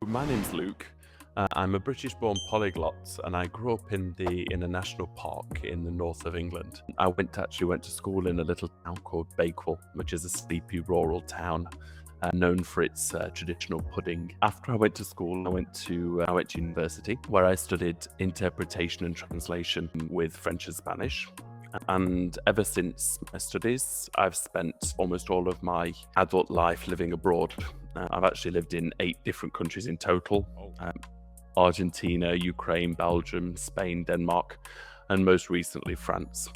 My name's Luke. I'm a British-born polyglot, and I grew up in a national park in the north of England. I went to school in a little town called Bakewell, which is a sleepy rural town known for its traditional pudding. After I went to school, I went to university where I studied interpretation and translation with French and Spanish. And ever since my studies, I've spent almost all of my adult life living abroad. I've actually lived in 8 different countries in total: Argentina, Ukraine, Belgium, Spain, Denmark, and most recently France.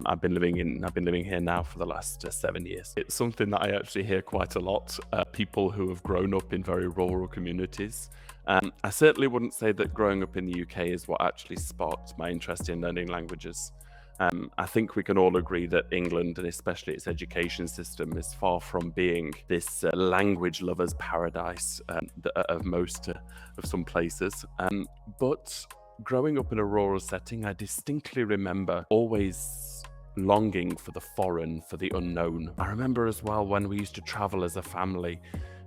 I've been living here now for the last 7 years. It's something that I actually hear quite a lot. People who have grown up in very rural communities. I certainly wouldn't say that growing up in the UK is what actually sparked my interest in learning languages. I think we can all agree that England, and especially its education system, is far from being this language lover's paradise of some places. But growing up in a rural setting, I distinctly remember always longing for the foreign, for the unknown. I remember as well when we used to travel as a family.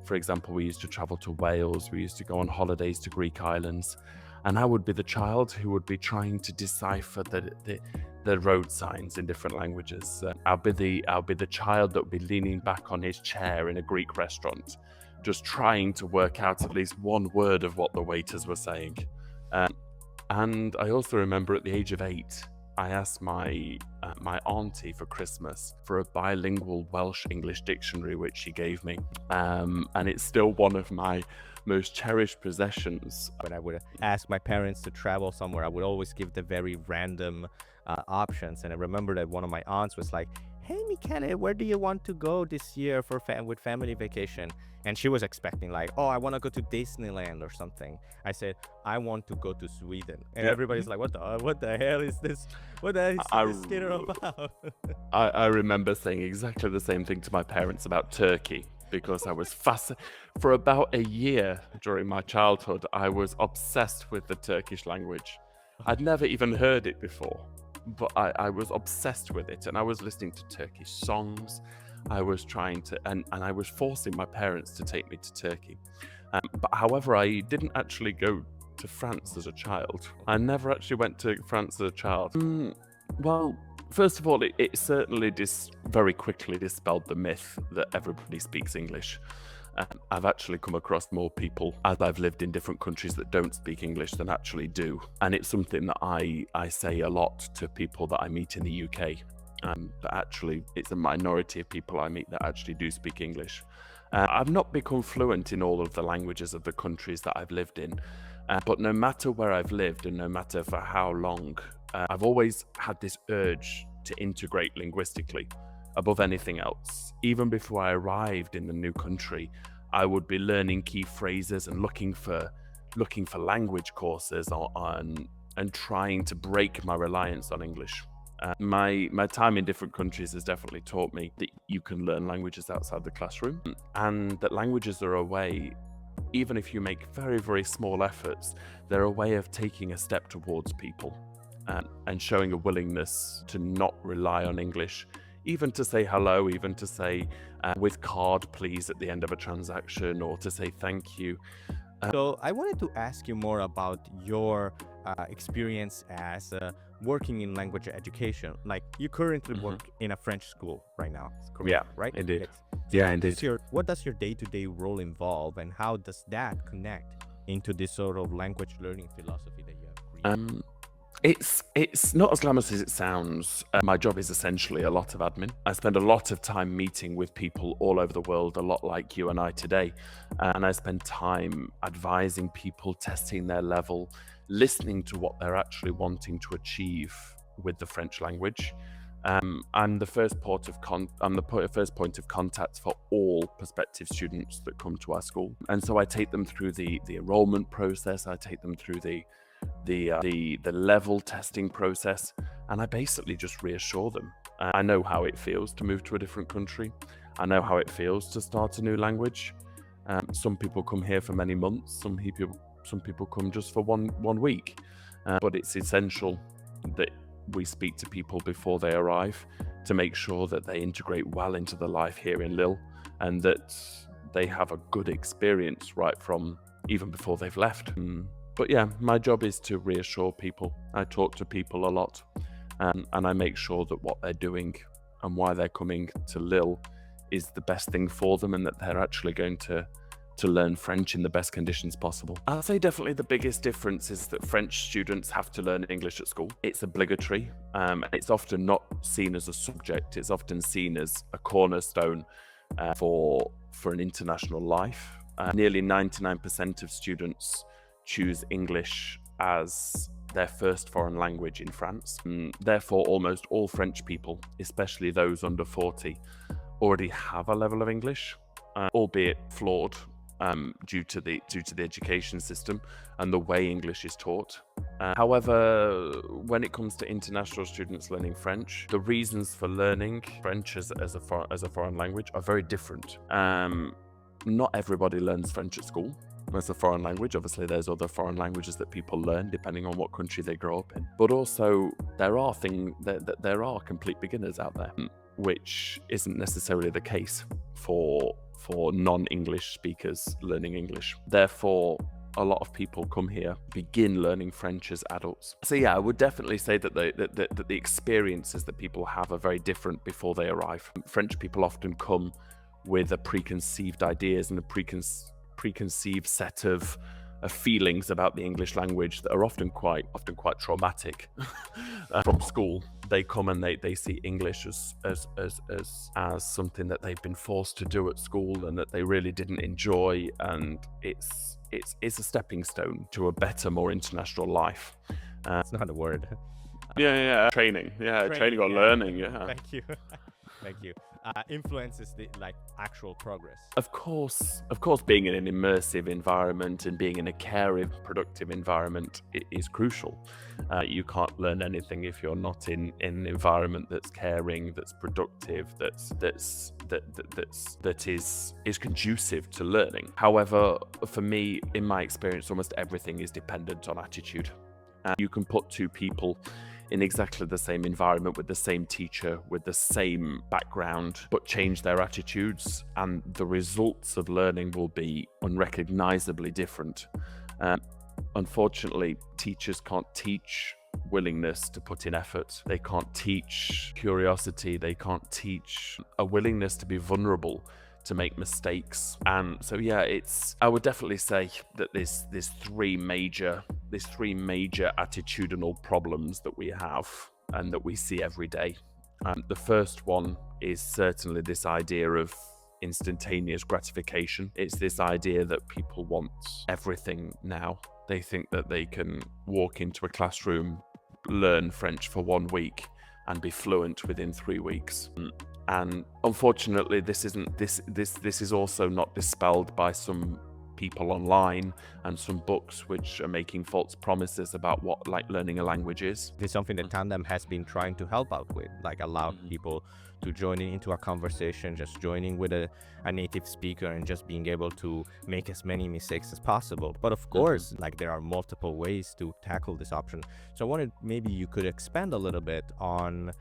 For example, we used to travel to Wales, we used to go on holidays to Greek islands, and I would be the child who would be trying to decipher the road signs in different languages. I'll be the child that would be leaning back on his chair in a Greek restaurant, just trying to work out at least one word of what the waiters were saying. And I also remember at the age of 8, I asked my auntie for Christmas for a bilingual Welsh English dictionary, which she gave me, and it's still one of my most cherished possessions. When I would ask my parents to travel somewhere, I would always give the very random options. And I remember that one of my aunts was like, "Hey, Michele, where do you want to go this year for with family vacation?" And she was expecting like, "Oh, I want to go to Disneyland or something." I said, "I want to go to Sweden," and Yeah. everybody's like, what the hell is this? What the hell is I, this skater about?" I remember saying exactly the same thing to my parents about Turkey, because I was fascinated. For about a year during my childhood, I was obsessed with the Turkish language. I'd never even heard it before, but I was obsessed with it, and I was listening to Turkish songs. I was trying to, and I was forcing my parents to take me to Turkey. But however, I didn't actually go to France as a child. I never actually went to France as a child. Well, first of all, it certainly very quickly dispelled the myth that everybody speaks English. I've actually come across more people as I've lived in different countries that don't speak English than actually do. And it's something that I say a lot to people that I meet in the UK. But actually, it's a minority of people I meet that actually do speak English. I've not become fluent in all of the languages of the countries that I've lived in. But no matter where I've lived and no matter for how long, I've always had this urge to integrate linguistically above anything else. Even before I arrived in the new country, I would be learning key phrases and looking for language courses and trying to break my reliance on English. My time in different countries has definitely taught me that you can learn languages outside the classroom, and that languages are a way, even if you make very, very small efforts, they're a way of taking a step towards people and showing a willingness to not rely on English, even to say hello, even to say with card please at the end of a transaction, or to say thank you. So I wanted to ask you more about your experience as working in language education. Like you currently work in a French school right now, correct? Yeah, Right? indeed. Yes. Yeah, What indeed. does what does your day-to-day role involve, and how does that connect into this sort of language learning philosophy that you have created? It's not as glamorous as it sounds. My job is essentially a lot of admin. I spend a lot of time meeting with people all over the world, a lot like you and I today. And I spend time advising people, testing their level, listening to what they're actually wanting to achieve with the French language. I'm the first first point of contact for all prospective students that come to our school. And so I take them through the enrollment process. I take them through the level testing process, and I basically just reassure them. I know how it feels to move to a different country. I know how it feels to start a new language. Some people come here for many months. Some people come just for one week. But it's essential that we speak to people before they arrive to make sure that they integrate well into the life here in Lille, and that they have a good experience right from even before they've left. But yeah, my job is to reassure people. I talk to people a lot, and I make sure that what they're doing and why they're coming to Lille is the best thing for them, and that they're actually going to learn French in the best conditions possible. I'd say definitely the biggest difference is that French students have to learn English at school. It's obligatory. It's often not seen as a subject. It's often seen as a cornerstone for an international life. Nearly 99% of students choose English as their first foreign language in France. Therefore, almost all French people, especially those under 40, already have a level of English, albeit flawed due to the education system and the way English is taught. However, when it comes to international students learning French, the reasons for learning French as a foreign language are very different. Not everybody learns French at school as a foreign language. Obviously, there's other foreign languages that people learn depending on what country they grow up in. But also, there are complete beginners out there, which isn't necessarily the case for non-English speakers learning English. Therefore, a lot of people come here, begin learning French as adults. So yeah, I would definitely say that the experiences that people have are very different before they arrive. French people often come with a preconceived ideas and a preconceived set of feelings about the English language that are often quite traumatic. From school, they come and they see English as something that they've been forced to do at school and that they really didn't enjoy, and it's a stepping stone to a better, more international life. It's not a word. Training or learning. Thank you. Thank you. Influences the actual progress. Of course, being in an immersive environment and being in a caring, productive environment is crucial. You can't learn anything if you're not in an environment that's caring, that's productive, that is conducive to learning. However, for me, in my experience, almost everything is dependent on attitude. You can put two people in exactly the same environment with the same teacher, with the same background, but change their attitudes, and the results of learning will be unrecognizably different. Unfortunately, teachers can't teach willingness to put in effort. They can't teach curiosity. They can't teach a willingness to be vulnerable, to make mistakes. And so yeah, I would definitely say that there's three major attitudinal problems that we have and that we see every day. The first one is certainly this idea of instantaneous gratification. It's this idea that people want everything now. They think that they can walk into a classroom, learn French for 1 week, and be fluent within 3 weeks. And unfortunately, this is also not dispelled by some people online and some books which are making false promises about what learning a language is. This is something that Tandem has been trying to help out with, allow people to join into a conversation, just joining with a native speaker and just being able to make as many mistakes as possible. But of course, there are multiple ways to tackle this option. So I wanted maybe you could expand a little bit on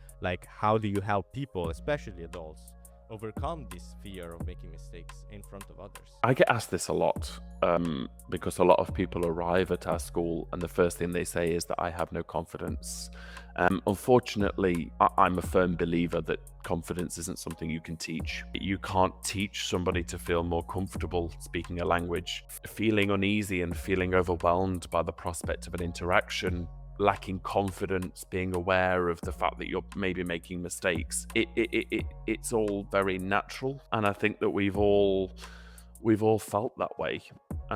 how do you help people, especially adults, overcome this fear of making mistakes in front of others? I get asked this a lot because a lot of people arrive at our school and the first thing they say is that I have no confidence. Unfortunately, I'm a firm believer that confidence isn't something you can teach. You can't teach somebody to feel more comfortable speaking a language. Feeling uneasy and feeling overwhelmed by the prospect of an interaction, lacking confidence, being aware of the fact that you're maybe making mistakes, it's all very natural, and I think that we've all felt that way.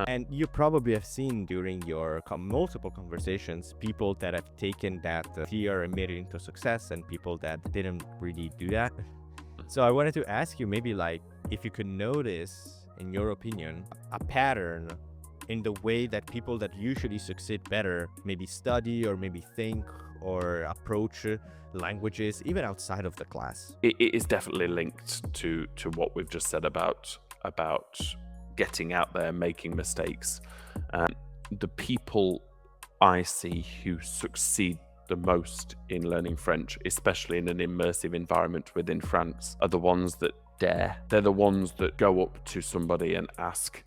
And you probably have seen during your multiple conversations people that have taken that fear and made it into success, and people that didn't really do that. So I wanted to ask you maybe if you could notice, in your opinion, a pattern in the way that people that usually succeed better maybe study or maybe think or approach languages even outside of the class. It is definitely linked to what we've just said about getting out there, making mistakes. The people I see who succeed the most in learning French, especially in an immersive environment within France, are the ones that dare. They're the ones that go up to somebody and ask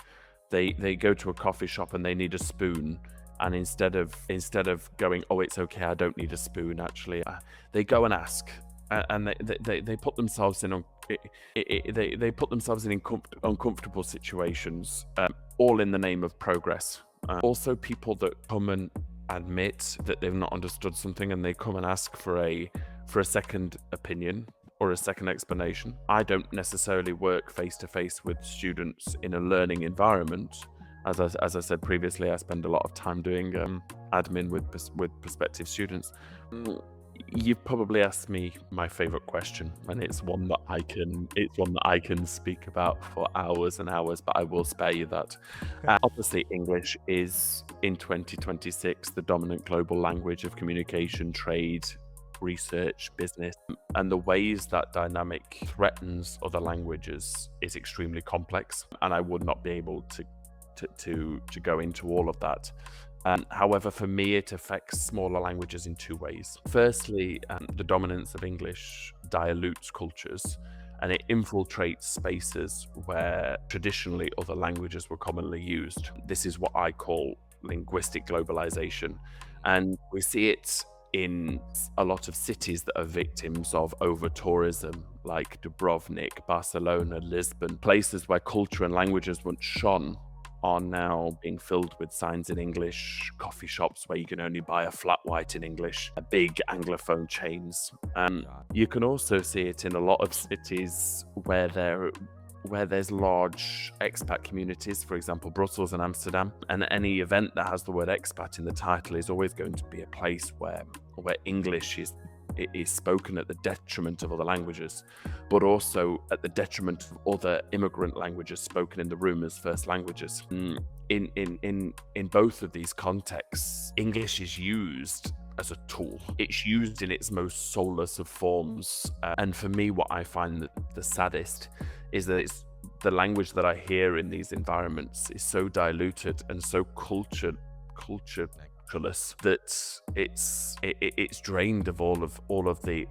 They go to a coffee shop and they need a spoon, and instead of going, oh, it's okay, I don't need a spoon, actually, they go and ask, and they put themselves in they put themselves in uncomfortable situations, all in the name of progress. Also, people that come and admit that they've not understood something and they come and ask for a second opinion or a second explanation. I don't necessarily work face to face with students in a learning environment. As I said previously, I spend a lot of time doing admin with prospective students. You've probably asked me my favorite question, and it's one that I can speak about for hours and hours, but I will spare you that. Obviously, English is, in 2026, the dominant global language of communication, trade, research, business, and the ways that dynamic threatens other languages is extremely complex, and I would not be able to go into all of that. However, for me, it affects smaller languages in two ways. Firstly, the dominance of English dilutes cultures, and it infiltrates spaces where traditionally other languages were commonly used. This is what I call linguistic globalization, and we see it in a lot of cities that are victims of over-tourism, like Dubrovnik, Barcelona, Lisbon. Places where culture and languages once shone are now being filled with signs in English, coffee shops where you can only buy a flat white in English, big Anglophone chains. You can also see it in a lot of cities where there's large expat communities, for example, Brussels and Amsterdam, and any event that has the word expat in the title is always going to be a place where English is spoken at the detriment of other languages, but also at the detriment of other immigrant languages spoken in the room as first languages. In both of these contexts, English is used as a tool. It's used in its most soulless of forms. And for me, what I find the saddest is that it's the language that I hear in these environments is so diluted and so cultureless that it's drained of all of the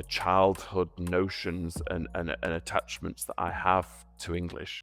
childhood notions and attachments that I have to English.